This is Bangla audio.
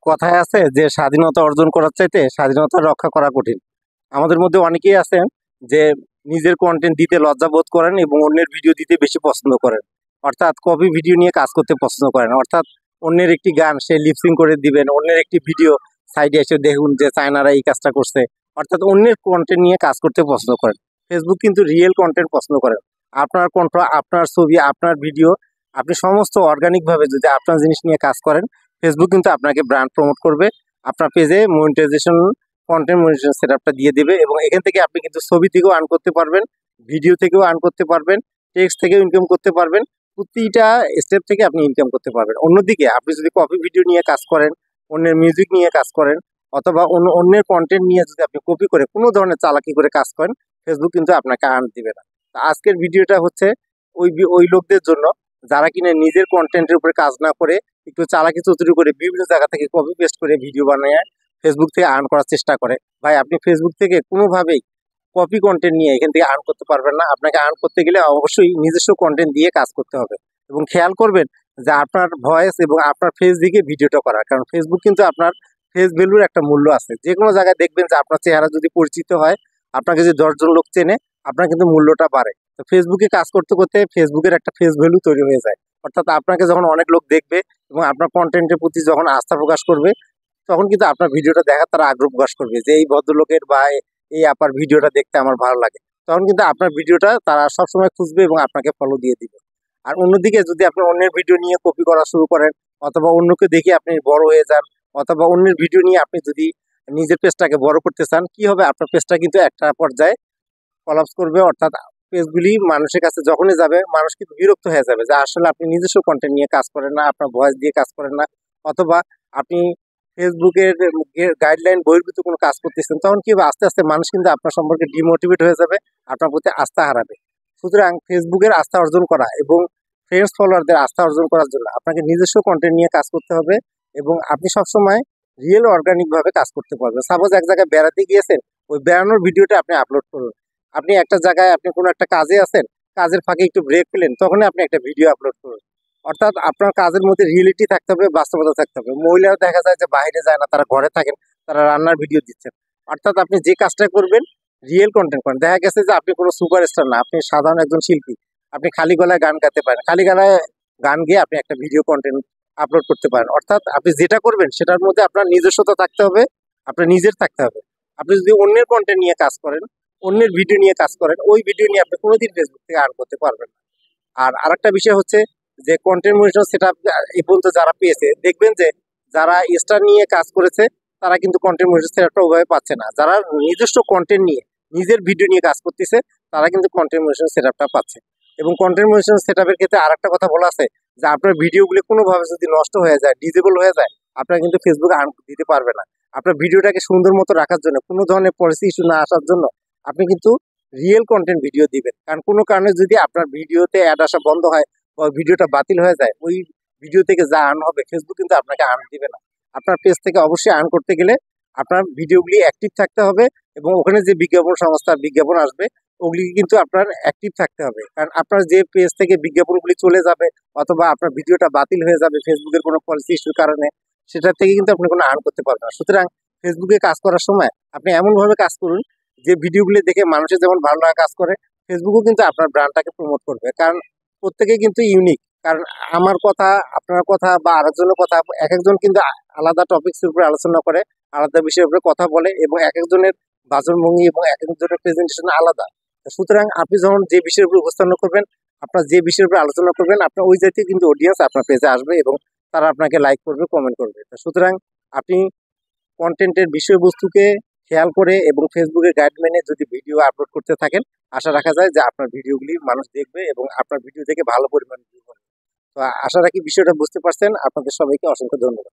কথায় আছে যে স্বাধীনতা অর্জন করার চাইতে স্বাধীনতা রক্ষা করা কঠিন। আমাদের মধ্যে অনেকেই আছেন যে নিজের কন্টেন্ট দিতে লজ্জা বোধ করেন এবং অন্যের ভিডিও দিতে বেশি পছন্দ করেন। অর্থাৎ কপি ভিডিও নিয়ে কাজ করতে পছন্দ করেন। অর্থাৎ অন্যের একটি গান সে লিপসিং করে দিবেন, অন্যের একটি ভিডিও সাইডে এসে দেখুন যে চায়নারা এই কাজটা করছে। অর্থাৎ অন্যের কন্টেন্ট নিয়ে কাজ করতে পছন্দ করেন। ফেসবুক কিন্তু রিয়েল কন্টেন্ট পছন্দ করেন। আপনার কণ্ঠ, আপনার ছবি, আপনার ভিডিও, আপনি সমস্ত অর্গানিকভাবে যদি আপনার জিনিস নিয়ে কাজ করেন, ফেসবুক কিন্তু আপনাকে ব্র্যান্ড প্রমোট করবে। আপনার পেজে মনিটাইজেশন, কন্টেন্ট মনিটাইজেশন সেটআপটা দিয়ে দেবে এবং এখান থেকে আপনি কিন্তু ছবি থেকেও আর্ন করতে পারবেন, ভিডিও থেকেও আর্ন করতে পারবেন, টেক্সট থেকেও ইনকাম করতে পারবেন। প্রতিটা স্টেপ থেকে আপনি ইনকাম করতে পারবেন। অন্যদিকে আপনি যদি কপি ভিডিও নিয়ে কাজ করেন, অন্যের মিউজিক নিয়ে কাজ করেন অথবা অন্যের কন্টেন্ট নিয়ে যদি আপনি কপি করে কোনো ধরনের চালাকি করে কাজ করেন, ফেসবুক কিন্তু আপনাকে আর্ন দিবে না। তো আজকের ভিডিওটা হচ্ছে ওই লোকদের জন্য যারা কিনা নিজের কন্টেন্টের উপরে কাজ না করে একটু চালাকি চতুরি করে বিভিন্ন জায়গা থেকে কপি পেস্ট করে ভিডিও বানিয়ে ফেসবুক থেকে আর্ন করার চেষ্টা করে। ভাই, আপনি ফেসবুক থেকে কোনোভাবেই কপি কন্টেন্ট নিয়ে এখান থেকে আর্ন করতে পারবেন না। আপনাকে আর্ন করতে গেলে অবশ্যই নিজস্ব কন্টেন্ট দিয়ে কাজ করতে হবে এবং খেয়াল করবেন যে আপনার ভয়েস এবং আপনার ফেস দিকে ভিডিওটা করার, কারণ ফেসবুক কিন্তু আপনার ফেস ভ্যালুর একটা মূল্য আছে। যে কোনো জায়গায় দেখবেন যে আপনার চেহারা যদি পরিচিত হয়, আপনাকে যদি 10 জন লোক চেনে, আপনার কিন্তু মূল্যটা বাড়ে। তো ফেসবুকে কাজ করতে করতে ফেসবুকের একটা ফেস ভ্যালু তৈরি হয়ে যায়। অর্থাৎ আপনাকে যখন অনেক লোক দেখবে এবং আপনার কন্টেন্টের প্রতি যখন আস্থা প্রকাশ করবে, তখন কিন্তু আপনার ভিডিওটা দেখার তারা আগ্রহ প্রকাশ করবে যে এই ভদ্রলোকের বা এই আপার ভিডিওটা দেখতে আমার ভালো লাগে। তখন কিন্তু আপনার ভিডিওটা তারা সবসময় খুঁজবে এবং আপনাকে ফলো দিয়ে দিবে। আর অন্যদিকে যদি আপনি অন্যের ভিডিও নিয়ে কপি করা শুরু করেন অথবা অন্যকে দেখে আপনি বড় হয়ে যান অথবা অন্যের ভিডিও নিয়ে আপনি যদি নিজের পেজটাকে বড় করতে চান, কি হবে? আপনার পেজটা কিন্তু একটা পর্যায়ে কলাপস করবে। অর্থাৎ পেজগুলি মানুষের কাছে যখনই যাবে, মানুষ কিন্তু বিরক্ত হয়ে যাবে যে আসলে আপনি নিজস্ব কন্টেন্ট নিয়ে কাজ করেন না, আপনার ভয়েস দিয়ে কাজ করেন না, অথবা আপনি ফেসবুকের গাইডলাইন বহির্ভূত কোনো কাজ করতেছেন। তখন কি হবে? আস্তে আস্তে মানুষ কিন্তু আপনার সম্পর্কে ডিমোটিভেট হয়ে যাবে, আপনার প্রতি আস্থা হারাবে। সুতরাং ফেসবুকের আস্থা অর্জন করা এবং ফ্রেন্ডস ফলোয়ারদের আস্থা অর্জন করার জন্য আপনাকে নিজস্ব কন্টেন্ট নিয়ে কাজ করতে হবে এবং আপনি সবসময় রিয়েল অর্গানিকভাবে কাজ করতে পারবেন। সাপোজ এক জায়গায় বেড়াতে গিয়েছেন, ওই বেড়ানোর ভিডিওটা আপনি আপলোড করুন। আপনি একটা জায়গায় আপনি কোনো একটা কাজে আছেন, কাজের ফাঁকে একটু ব্রেক পেলেন, তখনই আপনি একটা ভিডিও আপলোড করুন। অর্থাৎ আপনার কাজের মধ্যে রিয়েলিটি থাকতে হবে, বাস্তবতা থাকতে হবে। মহিলারা দেখা যায় যে বাইরে যায় না, তারা ঘরে থাকেন, তারা রান্নার ভিডিও দিচ্ছেন। অর্থাৎ আপনি যে কাজটা করবেন রিয়েল কন্টেন্ট করেন। দেখা গেছে যে আপনি কোনো সুপারস্টার না, আপনি সাধারণ একজন শিল্পী, আপনি খালি গলায় গান গাইতে পারেন, খালি গলায় গান গেয়ে আপনি একটা ভিডিও কন্টেন্ট আপলোড করতে পারেন। অর্থাৎ আপনি যেটা করবেন সেটার মধ্যে আপনার নিজস্বতা থাকতে হবে, আপনার নিজের থাকতে হবে। আপনি যদি অন্যের কন্টেন্ট নিয়ে কাজ করেন, অন্যের ভিডিও নিয়ে কাজ করেন, ওই ভিডিও নিয়ে আপনি কোনোদিন ফেসবুক থেকে আর্ন করতে পারবেন না। আর আরেকটা বিষয় হচ্ছে যে কন্টেন্ট মনিটর সেটআপ এই পর্যন্ত যারা পেয়েছে, দেখবেন যে যারা স্টার নিয়ে কাজ করেছে তারা কিন্তু কন্টেন্ট মনিটর সেটআপটা ওইভাবে পাচ্ছে না। যারা নিজস্ব কন্টেন্ট নিয়ে নিজের ভিডিও নিয়ে কাজ করতেছে, তারা কিন্তু কন্টেন্ট মনিটর সেটআপটা পাচ্ছে। এবং কন্টেন্ট মনিটর সেটআপের ক্ষেত্রে আরেকটা কথা বলা আছে যে আপনার ভিডিওগুলি কোনোভাবে যদি নষ্ট হয়ে যায়, ডিজেবল হয়ে যায়, আপনারা কিন্তু ফেসবুকে আর্ন দিতে পারবে না। আপনার ভিডিওটাকে সুন্দর মতো রাখার জন্য, কোনো ধরনের পলিসি ইস্যু না আসার জন্য আপনি কিন্তু রিয়েল কন্টেন্ট ভিডিও দিবেন। কারণ কোনো কারণে যদি আপনার ভিডিওতে অ্যাড আসা বন্ধ হয় বা ভিডিওটা বাতিল হয়ে যায়, ওই ভিডিও থেকে যা আর্ন হবে ফেসবুক কিন্তু আপনাকে আর্ন দিবে না। আপনার পেজ থেকে অবশ্যই আর্ন করতে গেলে আপনার ভিডিওগুলি অ্যাক্টিভ থাকতে হবে এবং ওখানে যে বিজ্ঞাপন সংস্থার বিজ্ঞাপন আসবে ওগুলি কিন্তু আপনার অ্যাক্টিভ থাকতে হবে। কারণ আপনার যে পেজ থেকে বিজ্ঞাপনগুলি চলে যাবে অথবা আপনার ভিডিওটা বাতিল হয়ে যাবে ফেসবুকের কোনো পলিসি ইস্যুর কারণে, সেটার থেকে কিন্তু আপনি কোনো আর্ন করতে পারবেন না। সুতরাং ফেসবুকে কাজ করার সময় আপনি এমনভাবে কাজ করুন যে ভিডিওগুলি দেখে মানুষের যেমন ভালো লাগা কাজ করে, ফেসবুকও কিন্তু আপনার ব্র্যান্ডটাকে প্রমোট করবে। কারণ প্রত্যেকেই কিন্তু ইউনিক। কারণ আমার কথা, আপনার কথা বা আরেকজনের কথা, একেকজন কিন্তু আলাদা টপিকসের উপরে আলোচনা করে, আলাদা বিষয়ের উপরে কথা বলে এবং একেকজনের বাচনভঙ্গি এবং একেকজনের প্রেজেন্টেশন আলাদা। সুতরাং আপনি যখন যে বিষয়ের উপর উপস্থাপনা করবেন, আপনার যে বিষয়ের উপরে আলোচনা করবেন, আপনার ওই জাতীয় কিন্তু অডিয়েন্স আপনার পেজে আসবে এবং তারা আপনাকে লাইক করবে, কমেন্ট করবে। সুতরাং আপনি কন্টেন্টের বিষয়বস্তুকে খেয়াল করে এবং ফেসবুকের গাইড মেনে যদি ভিডিও আপলোড করতে থাকেন, আশা রাখা যায় যে আপনার ভিডিওগুলি মানুষ দেখবে এবং আপনার ভিডিও থেকে ভালো পরিমাণ ভিউ হবে। তো আশা রাখি বিষয়টা বুঝতে পারছেন। আপনাদের সবাইকে অসংখ্য ধন্যবাদ।